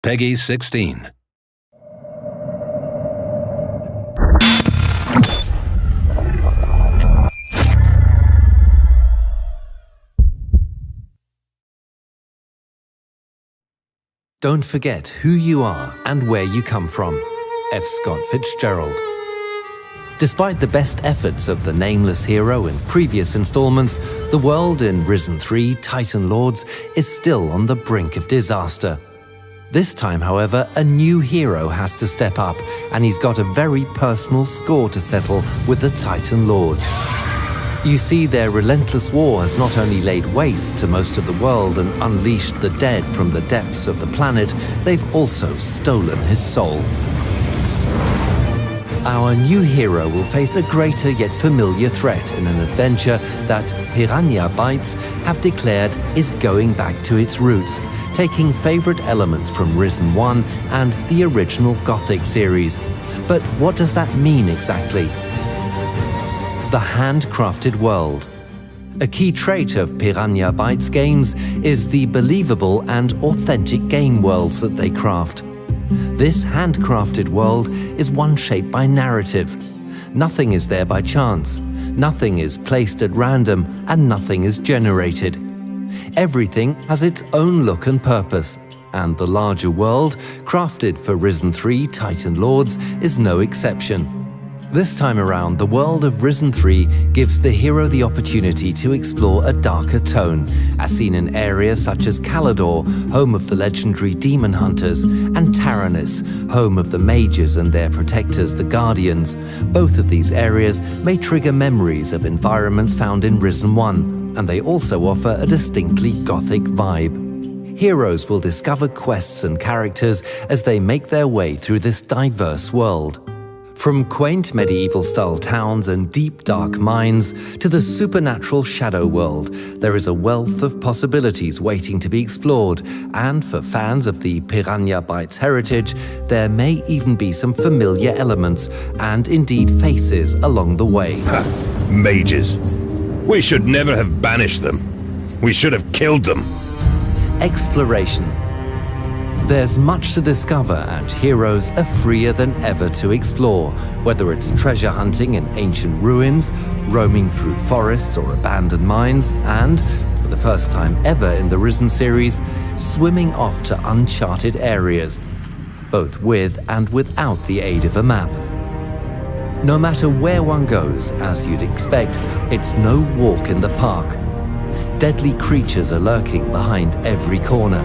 Peggy 16. Don't forget who you are and where you come from. F. Scott Fitzgerald. Despite the best efforts of the nameless hero in previous installments, the world in Risen 3 Titan Lords is still on the brink of disaster. This time, however, a new hero has to step up, and he's got a very personal score to settle with the Titan Lords. You see, their relentless war has not only laid waste to most of the world and unleashed the dead from the depths of the planet, they've also stolen his soul. Our new hero will face a greater yet familiar threat in an adventure that Piranha Bytes have declared is going back to its roots, taking favorite elements from Risen 1 and the original Gothic series. But what does that mean exactly? The handcrafted world. A key trait of Piranha Bytes games is the believable and authentic game worlds that they craft. This handcrafted world is one shaped by narrative. Nothing is there by chance, nothing is placed at random, and nothing is generated. Everything has its own look and purpose, and the larger world, crafted for Risen 3 Titan Lords, is no exception. This time around, the world of Risen 3 gives the hero the opportunity to explore a darker tone, as seen in areas such as Calidor, home of the legendary demon hunters, and Taranis, home of the mages and their protectors, the Guardians. Both of these areas may trigger memories of environments found in Risen 1, and they also offer a distinctly Gothic vibe. Heroes will discover quests and characters as they make their way through this diverse world. From quaint medieval-style towns and deep dark mines to the supernatural shadow world, there is a wealth of possibilities waiting to be explored, and for fans of the Piranha Bytes heritage, there may even be some familiar elements and indeed faces along the way. Ha! Mages. We should never have banished them. We should have killed them. Exploration. There's much to discover, and heroes are freer than ever to explore, whether it's treasure hunting in ancient ruins, roaming through forests or abandoned mines, and, for the first time ever in the Risen series, swimming off to uncharted areas, both with and without the aid of a map. No matter where one goes, as you'd expect, it's no walk in the park. Deadly creatures are lurking behind every corner.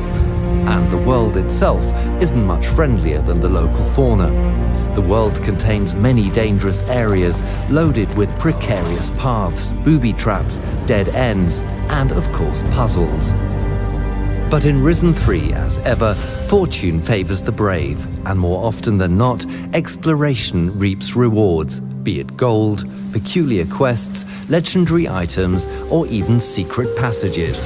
And the world itself isn't much friendlier than the local fauna. The world contains many dangerous areas loaded with precarious paths, booby traps, dead ends, and of course puzzles. But in Risen 3, as ever, fortune favors the brave, and more often than not, exploration reaps rewards, be it gold, peculiar quests, legendary items, or even secret passages.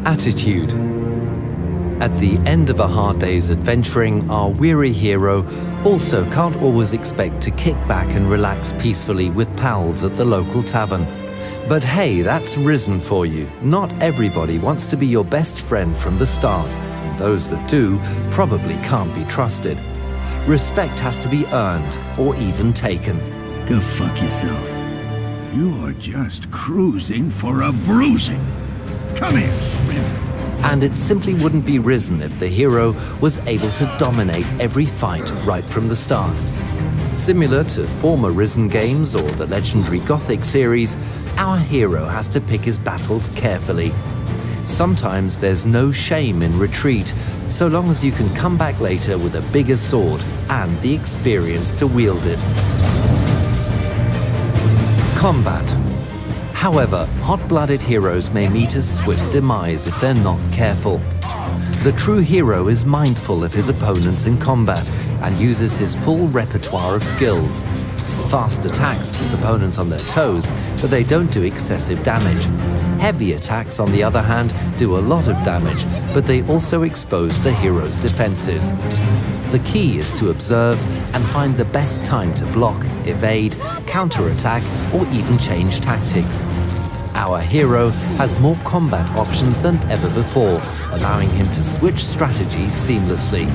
Attitude. At the end of a hard day's adventuring, our weary hero also can't always expect to kick back and relax peacefully with pals at the local tavern. But hey, that's Risen for you. Not everybody wants to be your best friend from the start, and those that do probably can't be trusted. Respect has to be earned or even taken. Go fuck yourself. You are just cruising for a bruising. Come here, shrimp. And it simply wouldn't be Risen if the hero was able to dominate every fight right from the start. Similar to former Risen games or the legendary Gothic series, our hero has to pick his battles carefully. Sometimes there's no shame in retreat, so long as you can come back later with a bigger sword and the experience to wield it. Combat. However, hot-blooded heroes may meet a swift demise if they're not careful. The true hero is mindful of his opponents in combat and uses his full repertoire of skills. Fast attacks keep opponents on their toes, but they don't do excessive damage. Heavy attacks, on the other hand, do a lot of damage, but they also expose the hero's defenses. The key is to observe and find the best time to block, evade, counterattack, or even change tactics. Our hero has more combat options than ever before, allowing him to switch strategies seamlessly.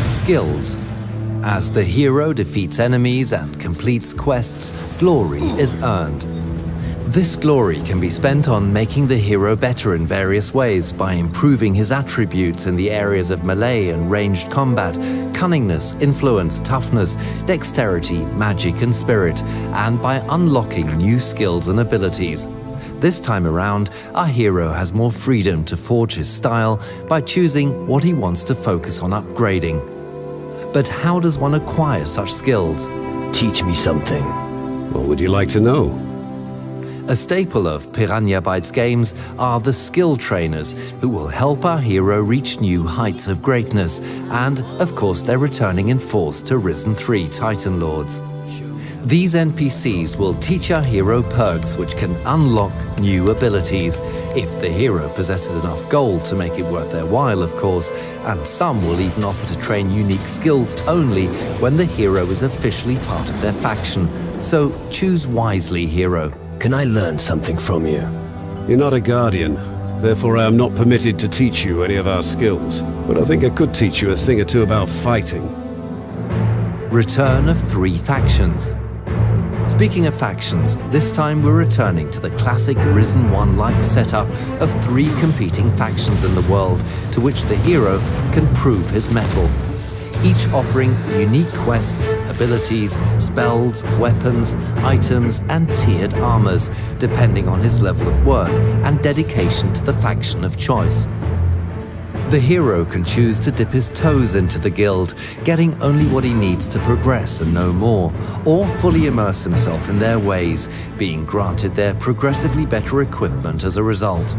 Skills. As the hero defeats enemies and completes quests, glory is earned. This glory can be spent on making the hero better in various ways by improving his attributes in the areas of melee and ranged combat, cunningness, influence, toughness, dexterity, magic and spirit, and by unlocking new skills and abilities. This time around, our hero has more freedom to forge his style by choosing what he wants to focus on upgrading. But how does one acquire such skills? Teach me something. What would you like to know? A staple of Piranha Bytes games are the skill trainers, who will help our hero reach new heights of greatness, and, of course, they're returning in force to Risen 3 Titan Lords. These NPCs will teach our hero perks which can unlock new abilities, if the hero possesses enough gold to make it worth their while, of course, and some will even offer to train unique skills only when the hero is officially part of their faction. So choose wisely, hero. Can I learn something from you? You're not a guardian, therefore I am not permitted to teach you any of our skills. But I think I could teach you a thing or two about fighting. Return of 3 factions. Speaking of factions, this time we're returning to the classic Risen 1-like setup of 3 competing factions in the world, to which the hero can prove his mettle. Each offering unique quests, abilities, spells, weapons, items, and tiered armors, depending on his level of worth and dedication to the faction of choice. The hero can choose to dip his toes into the guild, getting only what he needs to progress and no more, or fully immerse himself in their ways, being granted their progressively better equipment as a result.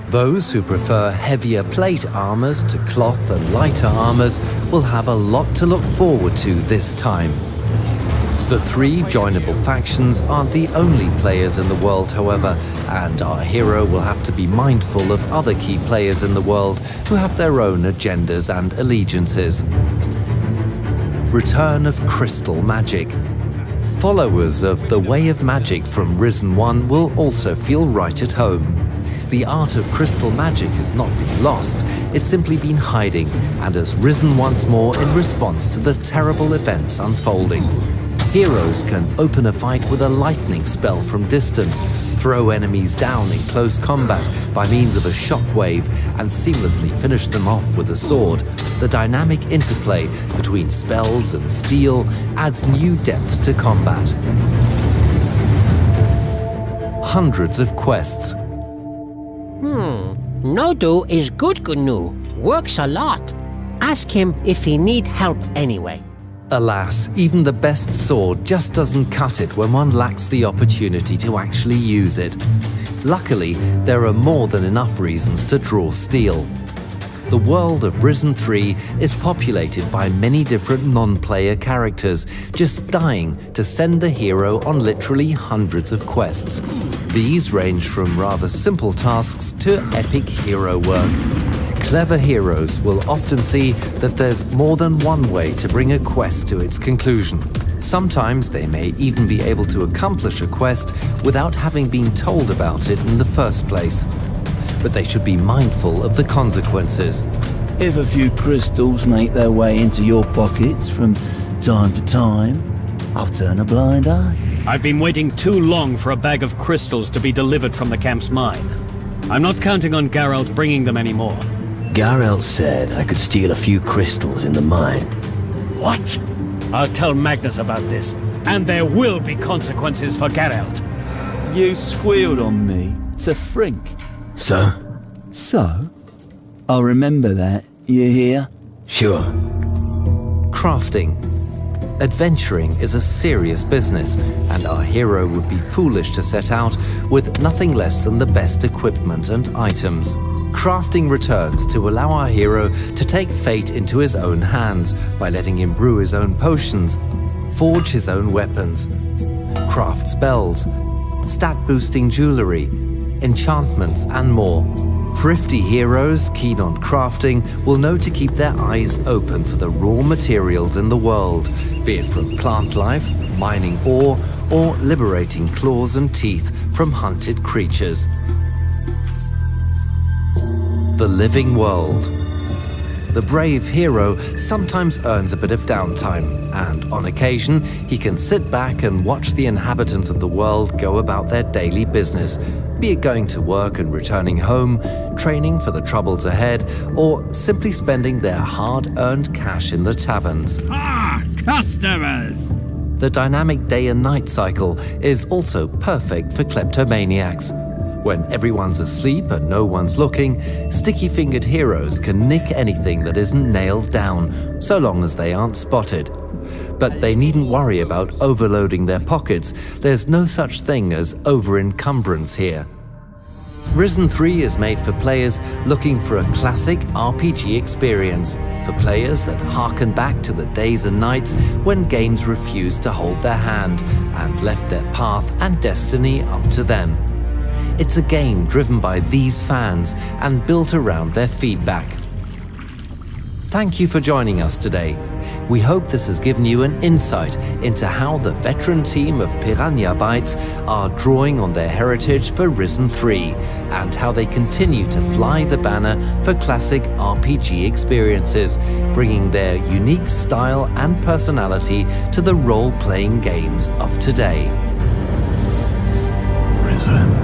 Those who prefer heavier plate armors to cloth and lighter armors will have a lot to look forward to this time. The 3 joinable factions aren't the only players in the world, however, and our hero will have to be mindful of other key players in the world who have their own agendas and allegiances. Return of Crystal Magic. Followers of the Way of Magic from Risen 1 will also feel right at home. The art of crystal magic has not been lost, it's simply been hiding and has risen once more in response to the terrible events unfolding. Heroes can open a fight with a lightning spell from distance, throw enemies down in close combat by means of a shockwave, and seamlessly finish them off with a sword. The dynamic interplay between spells and steel adds new depth to combat. Hundreds of quests. Nodu is good GNU, works a lot. Ask him if he need help anyway. Alas, even the best sword just doesn't cut it when one lacks the opportunity to actually use it. Luckily, there are more than enough reasons to draw steel. The world of Risen 3 is populated by many different non-player characters, just dying to send the hero on literally hundreds of quests. These range from rather simple tasks to epic hero work. Clever heroes will often see that there's more than one way to bring a quest to its conclusion. Sometimes they may even be able to accomplish a quest without having been told about it in the first place. But they should be mindful of the consequences. If a few crystals make their way into your pockets from time to time, I'll turn a blind eye. I've been waiting too long for a bag of crystals to be delivered from the camp's mine. I'm not counting on Geralt bringing them anymore. Geralt said I could steal a few crystals in the mine. What? I'll tell Magnus about this, and there will be consequences for Geralt. You squealed on me to Frink. So? So? I'll remember that, you hear? Sure. Crafting. Adventuring is a serious business, and our hero would be foolish to set out with nothing less than the best equipment and items. Crafting returns to allow our hero to take fate into his own hands by letting him brew his own potions, forge his own weapons, craft spells, stat-boosting jewelry, enchantments, and more. Thrifty heroes keen on crafting will know to keep their eyes open for the raw materials in the world, be it from plant life, mining ore, or liberating claws and teeth from hunted creatures. The living world. The brave hero sometimes earns a bit of downtime, and on occasion he can sit back and watch the inhabitants of the world go about their daily business, be it going to work and returning home, training for the troubles ahead, or simply spending their hard-earned cash in the taverns. Ah, customers! The dynamic day and night cycle is also perfect for kleptomaniacs. When everyone's asleep and no one's looking, sticky-fingered heroes can nick anything that isn't nailed down, so long as they aren't spotted. But they needn't worry about overloading their pockets. There's no such thing as over-encumbrance here. Risen 3 is made for players looking for a classic RPG experience, for players that harken back to the days and nights when games refused to hold their hand and left their path and destiny up to them. It's a game driven by these fans and built around their feedback. Thank you for joining us today. We hope this has given you an insight into how the veteran team of Piranha Bytes are drawing on their heritage for Risen 3 and how they continue to fly the banner for classic RPG experiences, bringing their unique style and personality to the role-playing games of today. Risen.